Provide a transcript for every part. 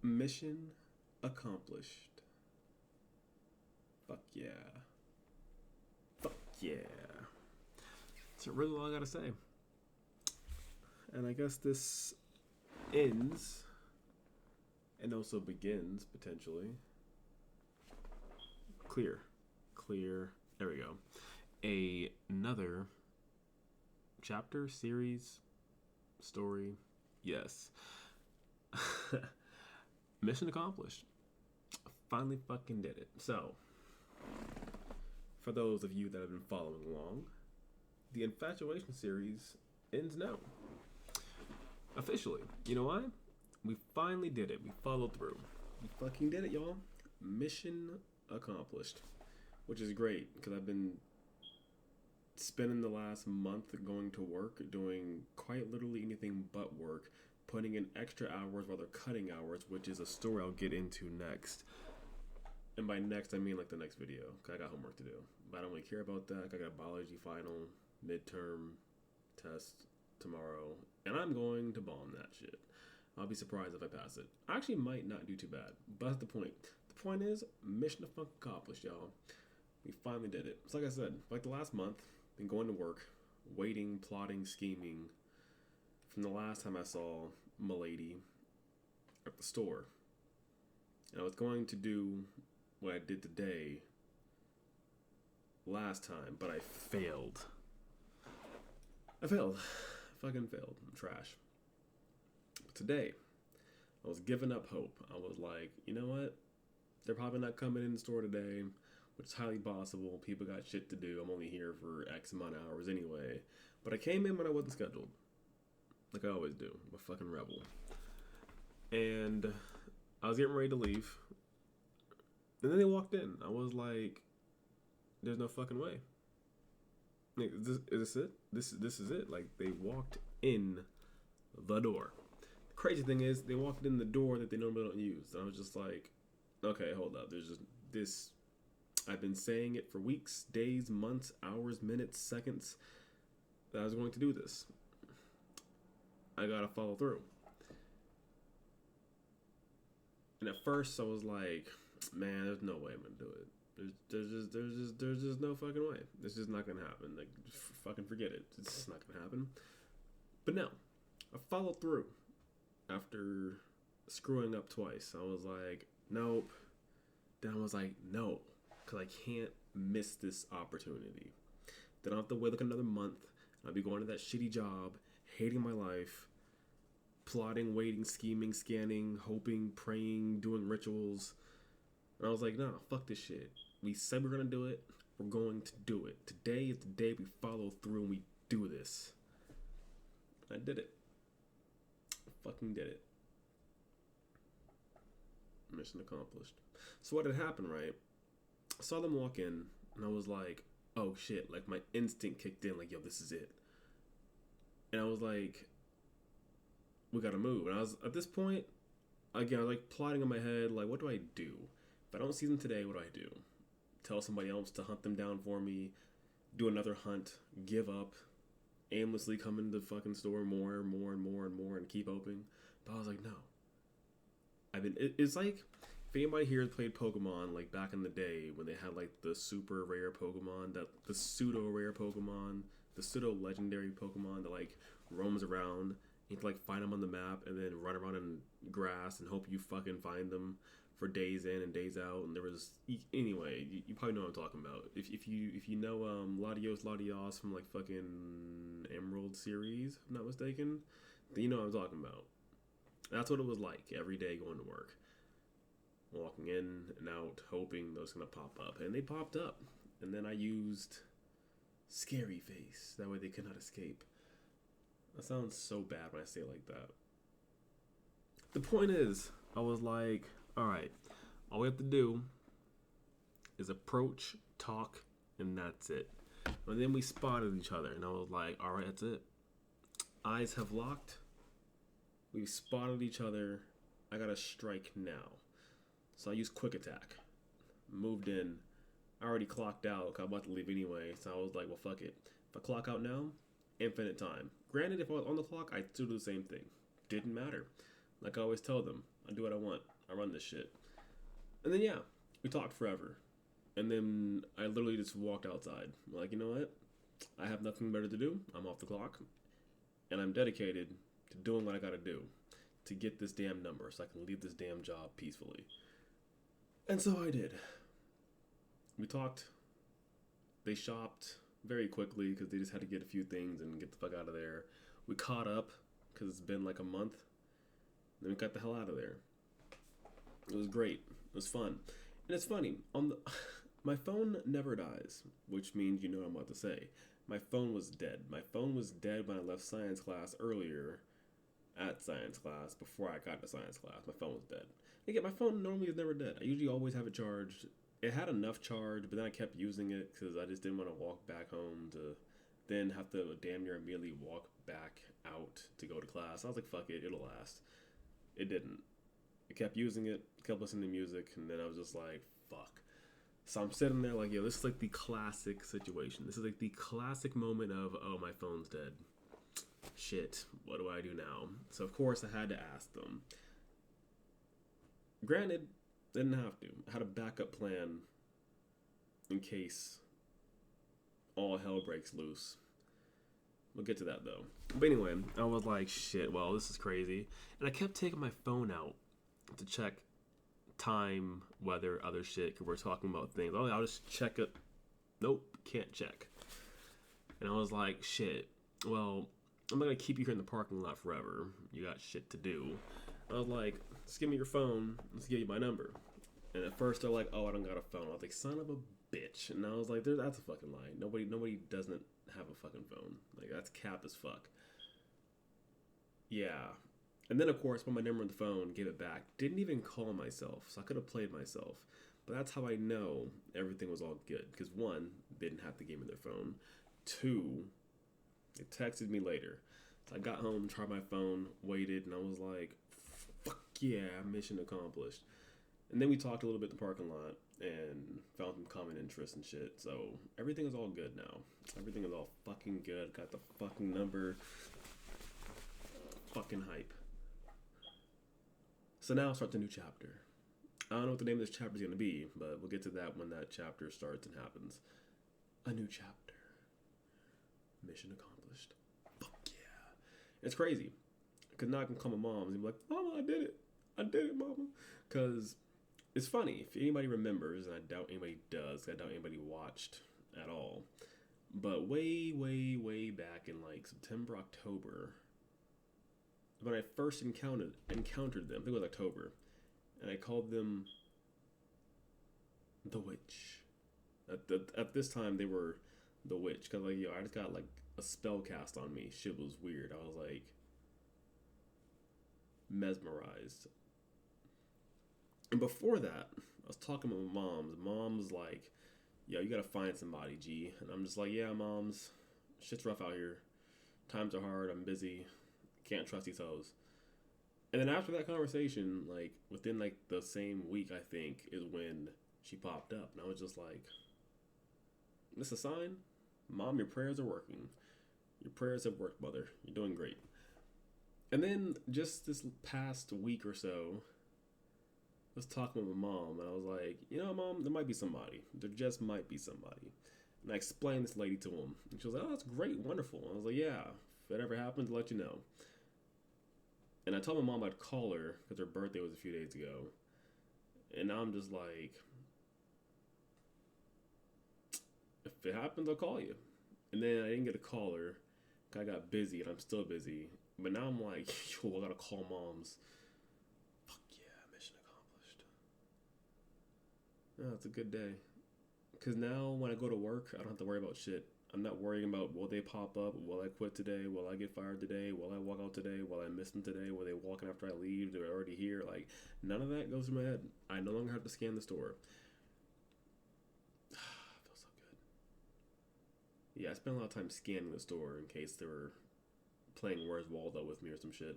Mission accomplished. Fuck yeah. Fuck yeah. That's really all I gotta say. And I guess this ends and also begins potentially. Clear. Clear. There we go. Another chapter, series, story. Yes. Mission accomplished. Finally fucking did it. So, for those of you that have been following along, the infatuation series ends now. Officially. You know why? We finally did it. We followed through. We fucking did it, y'all. Mission accomplished. Which is great, because I've been spending the last month going to work, doing quite literally anything but work, putting in extra hours while they're cutting hours, which is a story I'll get into next. And by next, I mean like the next video, because I got homework to do. But I don't really care about that. I got a biology final, midterm test tomorrow, and I'm going to bomb that shit. I'll be surprised if I pass it. I actually might not do too bad, but that's the point. The point is, mission accomplished, y'all. We finally did it. So like I said, like the last month, been going to work, waiting, plotting, scheming, from the last time I saw Milady at the store. And I was going to do what I did today last time, but I failed. I failed. I fucking failed. I'm trash. But today, I was giving up hope. I was like, you know what? They're probably not coming in the store today, which is highly possible. People got shit to do. I'm only here for X amount of hours anyway. But I came in when I wasn't scheduled. Like I always do. I'm a fucking rebel. And I was getting ready to leave. And then they walked in. I was like, there's no fucking way. Like, is this it? This is it. Like, they walked in the door. The crazy thing is, they walked in the door that they normally don't use. And I was just like, okay, hold up. There's just this. I've been saying it for weeks, days, months, hours, minutes, seconds, that I was going to do this. I gotta follow through. And at first, I was like, man, there's no way I'm gonna do it. There's just no fucking way. It's just not gonna happen. Like, fucking forget it. It's just not gonna happen. But no, I followed through. After screwing up twice, I was like, nope. Then I was like, no, because I can't miss this opportunity. Then I'll have to wait like another month. I'll be going to that shitty job, hating my life, plotting, waiting, scheming, scanning, hoping, praying, doing rituals. And I was like, nah, fuck this shit. We said we're going to do it. We're going to do it. Today is the day we follow through and we do this. I did it. I fucking did it. Mission accomplished. So what had happened, right? I saw them walk in and I was like, oh shit. Like my instinct kicked in like, yo, this is it. And I was like, we gotta move. And I was, at this point, again, I was like plotting in my head, like, what do I do? If I don't see them today, what do I do? Tell somebody else to hunt them down for me, do another hunt, give up, aimlessly come into the fucking store more and more and more and more and keep hoping. But I was like, no. It's like, if anybody here has played Pokemon, like back in the day when they had like the super rare Pokemon, the pseudo rare Pokemon, the pseudo legendary Pokemon that like roams around, you have to like find them on the map and then run around in grass and hope you fucking find them for days in and days out. And there was, anyway, you probably know what I'm talking about. If you know Latios from like fucking Emerald series, if I'm not mistaken, then you know what I'm talking about. That's what it was like every day going to work. Walking in and out, hoping those gonna pop up. And they popped up. And then I used Scary Face. That way they could not escape. That sounds so bad when I say it like that. The point is, I was like, alright, all we have to do is approach, talk, and that's it. And then we spotted each other. And I was like, alright, that's it. Eyes have locked. We spotted each other. I gotta strike now. So I used quick attack. Moved in. I already clocked out because I'm about to leave anyway. So I was like, well, fuck it. If I clock out now, infinite time. Granted, if I was on the clock, I'd still do the same thing. Didn't matter. Like I always tell them, I do what I want. I run this shit. And then yeah, we talked forever. And then I literally just walked outside. Like, you know what? I have nothing better to do. I'm off the clock. And I'm dedicated to doing what I gotta do to get this damn number so I can leave this damn job peacefully. And so I did. We talked. They shopped very quickly because they just had to get a few things and get the fuck out of there. We caught up because it's been like a month. Then we got the hell out of there. It was great. It was fun. And it's funny. My phone never dies, which means you know what I'm about to say. My phone was dead. My phone was dead when I left science class earlier at science class before I got to science class. My phone was dead. Again, my phone normally is never dead. I usually always have it charged. It had enough charge, but then I kept using it because I just didn't want to walk back home to then have to damn near immediately walk back out to go to class. I was like, fuck it, it'll last. It didn't. I kept using it, kept listening to music, and then I was just like, fuck. So I'm sitting there like, yo, this is like the classic situation. This is like the classic moment of, oh, my phone's dead. Shit, what do I do now? So of course I had to ask them. Granted, didn't have to. I had a backup plan in case all hell breaks loose. We'll get to that though. But anyway, I was like, shit, well, this is crazy. And I kept taking my phone out to check time, weather, other shit, because we're talking about things. Oh, I'll just check it. Nope, can't check. And I was like, shit, well, I'm not going to keep you here in the parking lot forever. You got shit to do. I was like, just give me your phone. Let's give you my number. And at first they're like, oh, I don't got a phone. I was like, son of a bitch. And I was like, that's a fucking lie. Nobody doesn't have a fucking phone. Like, that's cap as fuck. Yeah. And then, of course, put my number on the phone, gave it back. Didn't even call myself, so I could have played myself. But that's how I know everything was all good. Because one, they didn't have to give me their phone. Two, they texted me later. So I got home, tried my phone, waited, and I was like, fuck yeah, mission accomplished. And then we talked a little bit in the parking lot and found some common interests and shit. So everything is all good now. Everything is all fucking good. Got the fucking number. Fucking hype. So now starts a new chapter. I don't know what the name of this chapter is going to be, but we'll get to that when that chapter starts and happens. A new chapter. Mission accomplished. Fuck yeah. It's crazy. Because now I can call my mom and be like, Mama, I did it. I did it, Mama. Because it's funny. If anybody remembers, and I doubt anybody does, I doubt anybody watched at all. But way, way, way back in like September, October, when I first encountered them, I think it was October, and I called them the witch. At this time, they were the witch, because like, yo, I just got like a spell cast on me. Shit was weird. I was like mesmerized. And before that, I was talking with my mom's. Mom's like, yo, you gotta find somebody, G. And I'm just like, yeah, moms, shit's rough out here. Times are hard. I'm busy. Can't trust these hoes. And then after that conversation, like within like the same week, I think, is when she popped up, and I was just like, "This a sign, Mom. Your prayers are working. Your prayers have worked, mother. You're doing great." And then just this past week or so, I was talking with my mom, and I was like, "You know, Mom, there might be somebody. There just might be somebody." And I explained this lady to him, and she was like, "Oh, that's great, wonderful." And I was like, "Yeah, if it ever happens, I'll let you know." And I told my mom I'd call her because her birthday was a few days ago. And now I'm just like, if it happens, I'll call you. And then I didn't get to call her. I got busy, and I'm still busy. But now I'm like, yo, I gotta call moms. Fuck yeah, mission accomplished. Oh, it's a good day. Because now when I go to work, I don't have to worry about shit. I'm not worrying about, will they pop up? Will I quit today? Will I get fired today? Will I walk out today? Will I miss them today? Will they walk in after I leave? They're already here. Like, none of that goes through my head. I no longer have to scan the store. Feels so good. Yeah, I spent a lot of time scanning the store in case they were playing Where's Waldo with me or some shit.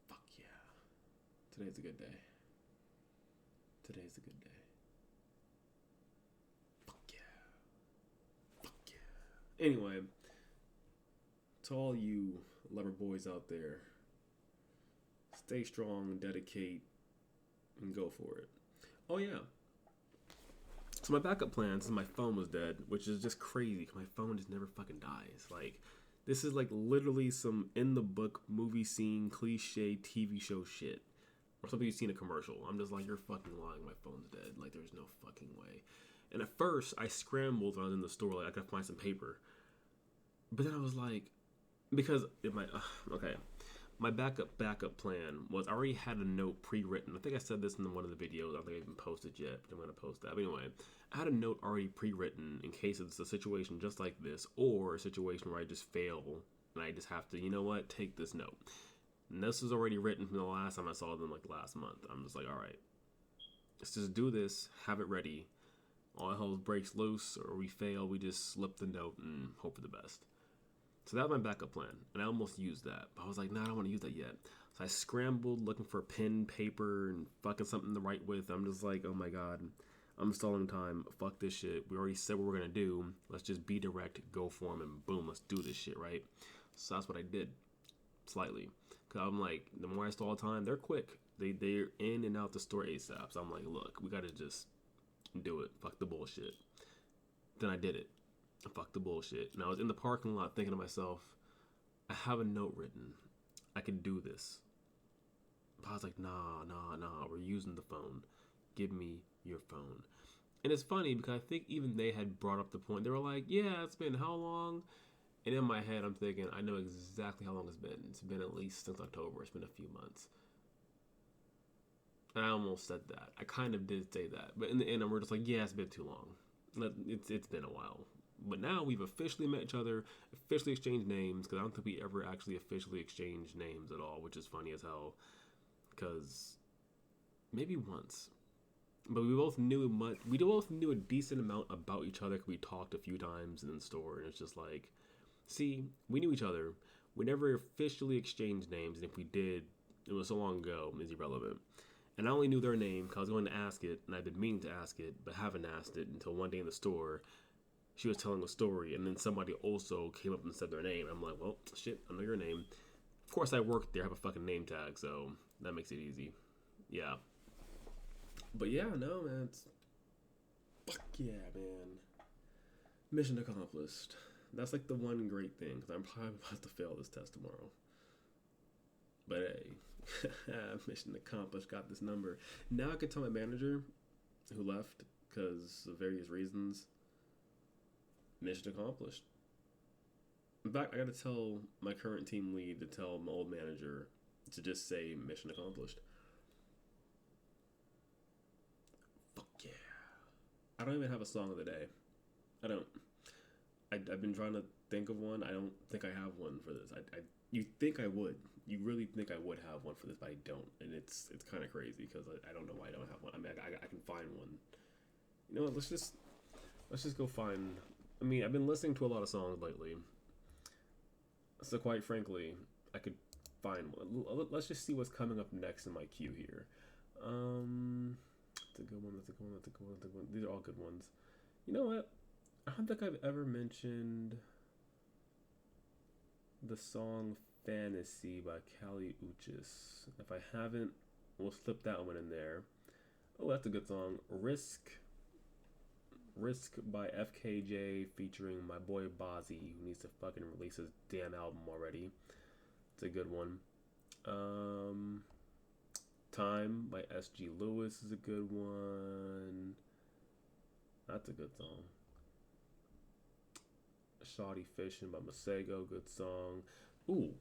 Fuck yeah. Today's a good day. Today's a good day. Anyway, to all you lover boys out there, stay strong, dedicate, and go for it. Oh yeah. So my backup plan, since my phone was dead, which is just crazy, because my phone just never fucking dies. Like, this is like literally some in the book movie scene cliche TV show shit, or something you see in a commercial. I'm just like, you're fucking lying. My phone's dead. Like, there's no fucking way. And at first, I scrambled when I was in the store, like I could find some paper. But then I was like, because it might, okay. My backup plan was I already had a note pre-written. I think I said this in one of the videos. I don't think I even posted yet, but I'm going to post that. But anyway, I had a note already pre-written in case it's a situation just like this, or a situation where I just fail and I just have to, you know what, take this note. And this was already written from the last time I saw them, like last month. I'm just like, all right, let's just do this, have it ready. All hell breaks loose, or we fail, we just slip the note and hope for the best. So that was my backup plan, and I almost used that. But I was like, nah, I don't want to use that yet. So I scrambled looking for pen, paper, and fucking something to write with. I'm just like, oh my god, I'm stalling time. Fuck this shit. We already said what we're going to do. Let's just be direct, go for them, and boom, let's do this shit, right? So that's what I did, slightly. Because I'm like, the more I stall time, they're quick. They're in and out the store ASAP. So I'm like, look, we got to just do it. Fuck the bullshit. Then I did it. Fuck the bullshit. And I was in the parking lot thinking to myself, I have a note written. I can do this. But I was like, nah, we're using the phone. Give me your phone. And it's funny because I think even they had brought up the point. They were like, yeah, it's been how long? And in my head, I'm thinking, I know exactly how long it's been. It's been at least since October. It's been a few months. And I almost said that. I kind of did say that. But in the end, we're just like, yeah, it's been too long. It's been a while. But now we've officially met each other, officially exchanged names, because I don't think we ever actually officially exchanged names at all, which is funny as hell. Because maybe once. But we both knew a decent amount about each other because we talked a few times in the store, and it's just like, see, we knew each other. We never officially exchanged names, and if we did, it was so long ago, it's irrelevant. And I only knew their name because I was going to ask it, and I've been meaning to ask it, but haven't asked it until one day in the store. She was telling a story, and then somebody also came up and said their name. I'm like, well, shit, I know your name. Of course, I worked there, I have a fucking name tag, so that makes it easy. Yeah. But yeah, no, man. Fuck yeah, man. Mission accomplished. That's like the one great thing, because I'm probably about to fail this test tomorrow. But hey, mission accomplished, got this number. Now I could tell my manager, who left because of various reasons, mission accomplished. In fact, I gotta tell my current team lead to tell my old manager to just say mission accomplished. Fuck yeah. I don't even have a song of the day. I don't. I've been trying to think of one. I don't think I have one for this. You think I would. You really think I would have one for this, but I don't. And it's kind of crazy because I don't know why I don't have one. I mean, I can find one. You know what? Let's just go find. I mean, I've been listening to a lot of songs lately. So quite frankly, I could find one. Let's just see what's coming up next in my queue here. That's a good one. That's a good one. That's a good one. That's a good one. These are all good ones. You know what? I don't think I've ever mentioned the song Fantasy by Kali Uchis. If I haven't, we'll slip that one in there. Oh, that's a good song. Risk by FKJ featuring my boy Bozzy, who needs to fucking release his damn album already. It's a good one. Time by SG Lewis is a good one. That's a good song. Shoddy Fishing by Masego, good song. Ooh.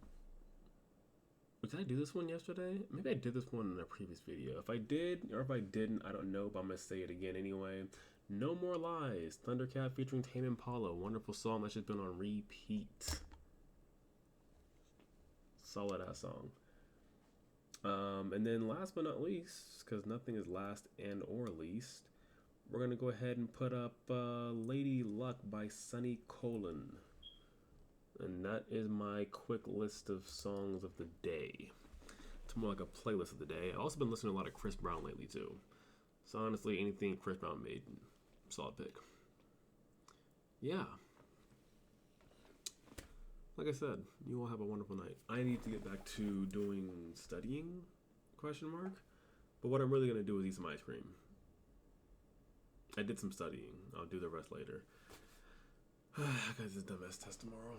Did I do this one yesterday? Maybe I did this one in a previous video. If I did, or if I didn't, I don't know, but I'm going to say it again anyway. No More Lies, Thundercat featuring Tame Impala. Wonderful song that's just been on repeat. Solid ass song. And then last but not least, because nothing is last and or least, we're going to go ahead and put up Lady Luck by Sunny Colon. And that is my quick list of songs of the day. It's more like a playlist of the day. I've also been listening to a lot of Chris Brown lately too. So honestly, anything Chris Brown made, solid pick. Yeah. Like I said, you all have a wonderful night. I need to get back to doing studying Question mark. But what I'm really gonna do is eat some ice cream. I did some studying. I'll do the rest later. I got this dumbass test tomorrow.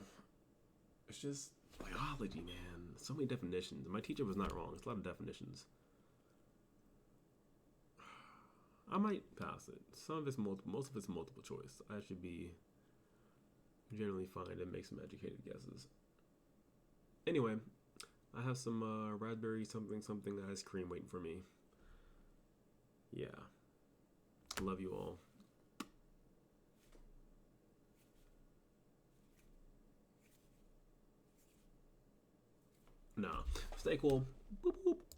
It's just biology, man. So many definitions. My teacher was not wrong. It's a lot of definitions. I might pass it. Some of it's multiple. Most of it's multiple choice. I should be generally fine and make some educated guesses. Anyway, I have some raspberry something something ice cream waiting for me. Yeah. Love you all. Nah. Stay cool. Boop, boop.